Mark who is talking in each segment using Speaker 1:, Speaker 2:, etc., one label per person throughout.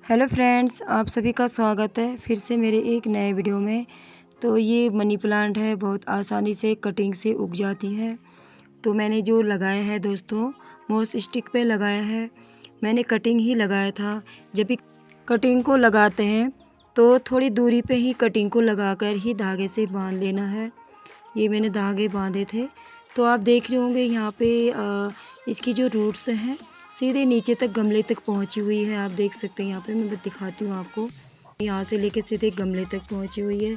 Speaker 1: Hello friends, आप सभी का स्वागत है फिर से मेरे एक नए वीडियो में। तो ये मनी प्लांट है, बहुत आसानी से कटिंग से उग जाती है। तो मैंने जो लगाया है दोस्तों, मोस स्टिक पे लगाया है। मैंने कटिंग ही लगाया था। जब भी कटिंग को लगाते हैं तो थोड़ी दूरी पे ही कटिंग को लगाकर ही धागे से बांध लेना है। ये मैंने धागे बांधे थे। तो आप देख रहे होंगे यहाँ पे इसकी जो रूट्स हैं सीधे नीचे तक गमले तक पहुँची हुई है। आप देख सकते हैं, यहाँ पे मैं दिखाती हूँ आपको। यहाँ से लेके सीधे गमले तक पहुँची हुई है।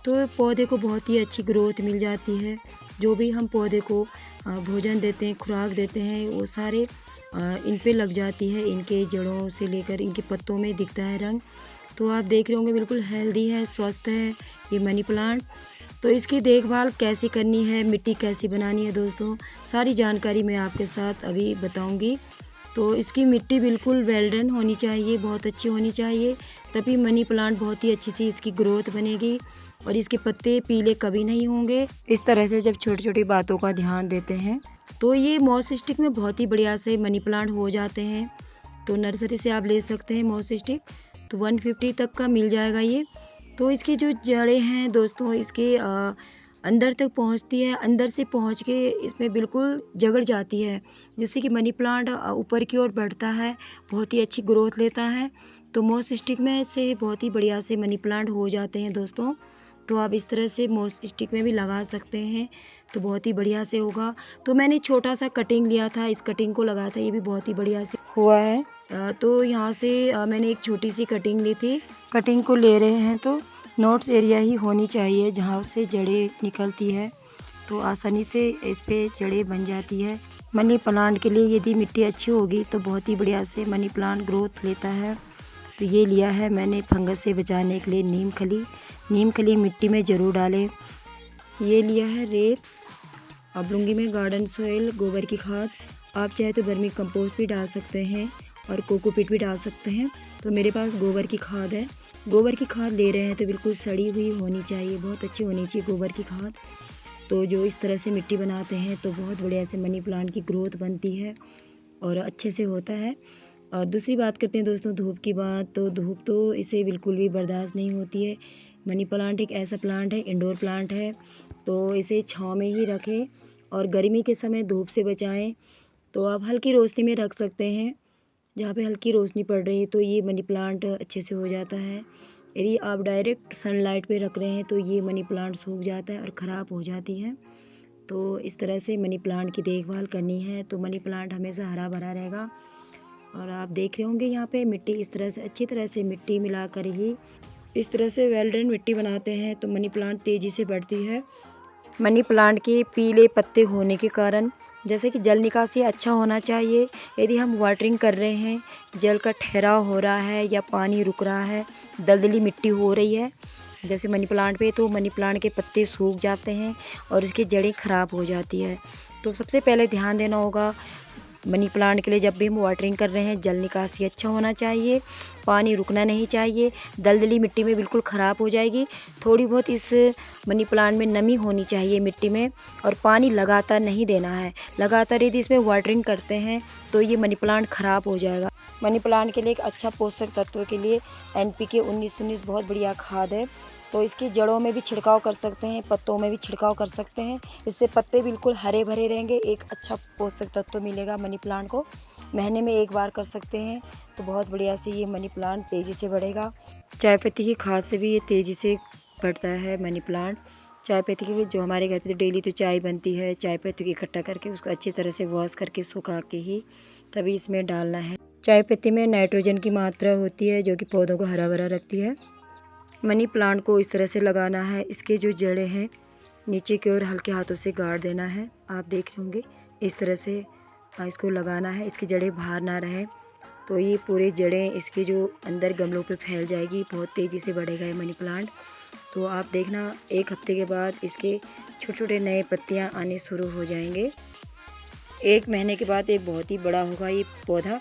Speaker 1: तो पौधे को बहुत ही अच्छी ग्रोथ मिल जाती है। जो भी हम पौधे को भोजन देते हैं, खुराक देते हैं, वो सारे इन पे लग जाती है। इनके जड़ों से लेकर इनके पत्तों में दिखता है रंग। तो आप देख रहे होंगे बिल्कुल हेल्दी है, स्वस्थ है ये मनी प्लांट। तो इसकी देखभाल कैसे करनी है, मिट्टी कैसी बनानी है दोस्तों, सारी जानकारी मैं आपके साथ अभी बताऊंगी। तो इसकी मिट्टी बिल्कुल वेल डन होनी चाहिए, बहुत अच्छी होनी चाहिए, तभी मनी प्लांट बहुत ही अच्छी सी इसकी ग्रोथ बनेगी और इसके पत्ते पीले कभी नहीं होंगे। इस तरह से जब छोटी छोटी बातों का ध्यान देते हैं तो ये मॉस स्टिक में बहुत ही बढ़िया से मनी प्लांट हो जाते हैं। तो नर्सरी से आप ले सकते हैं मॉस स्टिक, तो 150 तक का मिल जाएगा ये। तो इसकी जो जड़ें हैं दोस्तों, इसके अंदर तक पहुंचती है, अंदर से पहुंच के इसमें बिल्कुल जगड़ जाती है, जिससे कि मनी प्लांट ऊपर की ओर बढ़ता है, बहुत ही अच्छी ग्रोथ लेता है। तो मॉस स्टिक में से बहुत ही बढ़िया से मनी प्लांट हो जाते हैं दोस्तों। तो आप इस तरह से मॉस स्टिक में भी लगा सकते हैं, तो बहुत ही बढ़िया से होगा। तो मैंने छोटा सा कटिंग लिया था, इस कटिंग को लगाया था, ये भी बहुत ही बढ़िया से हुआ है। तो यहाँ से मैंने एक छोटी सी कटिंग ली थी। कटिंग को ले रहे हैं तो नोट्स एरिया ही होनी चाहिए जहाँ से जड़ें निकलती है, तो आसानी से इस पे जड़ें बन जाती है। मनी प्लांट के लिए यदि मिट्टी अच्छी होगी तो बहुत ही बढ़िया से मनी प्लांट ग्रोथ लेता है। तो ये लिया है मैंने फंगस से बचाने के लिए नीम खली। नीम खली मिट्टी में ज़रूर डालें। ये लिया है रेत। अब लूँगी मैं गार्डन सोइल, गोबर की खाद। आप चाहे तो वर्मी कंपोस्ट भी डाल सकते हैं और कोकोपीट भी डाल सकते हैं। तो मेरे पास गोबर की खाद है। गोबर की खाद ले रहे हैं तो बिल्कुल सड़ी हुई होनी चाहिए, बहुत अच्छी होनी चाहिए गोबर की खाद। तो जो इस तरह से मिट्टी बनाते हैं तो बहुत बढ़िया से मनी प्लांट की ग्रोथ बनती है और अच्छे से होता है। और दूसरी बात करते हैं दोस्तों धूप की बात। तो धूप तो इसे बिल्कुल भी बर्दाश्त नहीं होती है। मनी प्लांट एक ऐसा प्लांट है, इंडोर प्लांट है, तो इसे छाँव में ही रखें और गर्मी के समय धूप से बचाएं। तो आप हल्की रोशनी में रख सकते हैं, जहाँ पे हल्की रोशनी पड़ रही है तो ये मनी प्लांट अच्छे से हो जाता है। यदि आप डायरेक्ट सनलाइट पे रख रहे हैं तो ये मनी प्लांट सूख जाता है और ख़राब हो जाती है। तो इस तरह से मनी प्लांट की देखभाल करनी है तो मनी प्लांट हमेशा हरा भरा रहेगा। और आप देख रहे होंगे यहाँ पे मिट्टी इस तरह से अच्छी तरह से मिट्टी मिलाकर ही इस तरह से वेल ड्रेन मिट्टी बनाते हैं तो मनी प्लांट तेज़ी से बढ़ती है। मनी प्लांट के पीले पत्ते होने के कारण जैसे कि जल निकासी अच्छा होना चाहिए। यदि हम वाटरिंग कर रहे हैं, जल का ठहराव हो रहा है या पानी रुक रहा है, दलदली मिट्टी हो रही है जैसे मनी प्लांट पे, तो मनी प्लांट के पत्ते सूख जाते हैं और उसकी जड़ें ख़राब हो जाती है। तो सबसे पहले ध्यान देना होगा मनी प्लांट के लिए, जब भी हम वाटरिंग कर रहे हैं जल निकासी अच्छा होना चाहिए, पानी रुकना नहीं चाहिए। दलदली मिट्टी में बिल्कुल ख़राब हो जाएगी। थोड़ी बहुत इस मनी प्लांट में नमी होनी चाहिए मिट्टी में, और पानी लगातार नहीं देना है। लगातार यदि इसमें वाटरिंग करते हैं तो ये मनी प्लांट ख़राब हो जाएगा। मनी प्लांट के लिए एक अच्छा पोषक तत्व के लिए NPK 19-19 बहुत बढ़िया खाद है। तो इसकी जड़ों में भी छिड़काव कर सकते हैं, पत्तों में भी छिड़काव कर सकते हैं। इससे पत्ते बिल्कुल हरे भरे रहेंगे, एक अच्छा पोषक तत्व मिलेगा मनी प्लांट को। महीने में एक बार कर सकते हैं तो बहुत बढ़िया से ये मनी प्लांट तेज़ी से बढ़ेगा। चाय पत्ती की खाद से भी ये तेज़ी से बढ़ता है मनी प्लांट। चाय पत्ती की जो हमारे घर पे तो डेली तो चाय बनती है, चाय पत्ती को इकट्ठा करके उसको अच्छी तरह से वॉश करके सुखा के ही तभी इसमें डालना है। चाय पत्ती में नाइट्रोजन की मात्रा होती है जो कि पौधों को हरा भरा रखती है। मनी प्लांट को इस तरह से लगाना है, इसके जो जड़ें हैं नीचे की ओर हल्के हाथों से गाड़ देना है। आप देख रहे होंगे इस तरह से इसको लगाना है, इसकी जड़ें बाहर ना रहे। तो ये पूरी जड़ें इसके जो अंदर गमलों पे फैल जाएगी, बहुत तेज़ी से बढ़ेगा ये मनी प्लांट। तो आप देखना 1 हफ्ते के बाद इसके छोटे छोटे नए पत्तियाँ आने शुरू हो जाएंगे। 1 महीने के बाद ये बहुत ही बड़ा होगा ये पौधा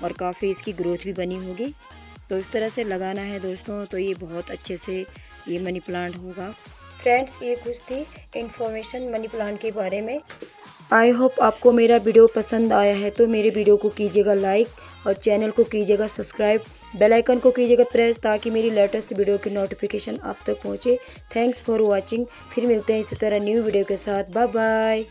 Speaker 1: और काफ़ी इसकी ग्रोथ भी बनी होगी। तो इस तरह से लगाना है दोस्तों, तो ये बहुत अच्छे से ये मनी प्लांट होगा। फ्रेंड्स, ये कुछ थी इन्फॉर्मेशन मनी प्लांट के बारे में। आई होप आपको मेरा वीडियो पसंद आया है तो मेरे वीडियो को कीजिएगा लाइक और चैनल को कीजिएगा सब्सक्राइब। बेल आइकन को कीजिएगा प्रेस ताकि मेरी लेटेस्ट वीडियो की नोटिफिकेशन आप तक पहुँचे। Thanks for watching. फिर मिलते हैं इसी तरह न्यू वीडियो के साथ। Bye bye.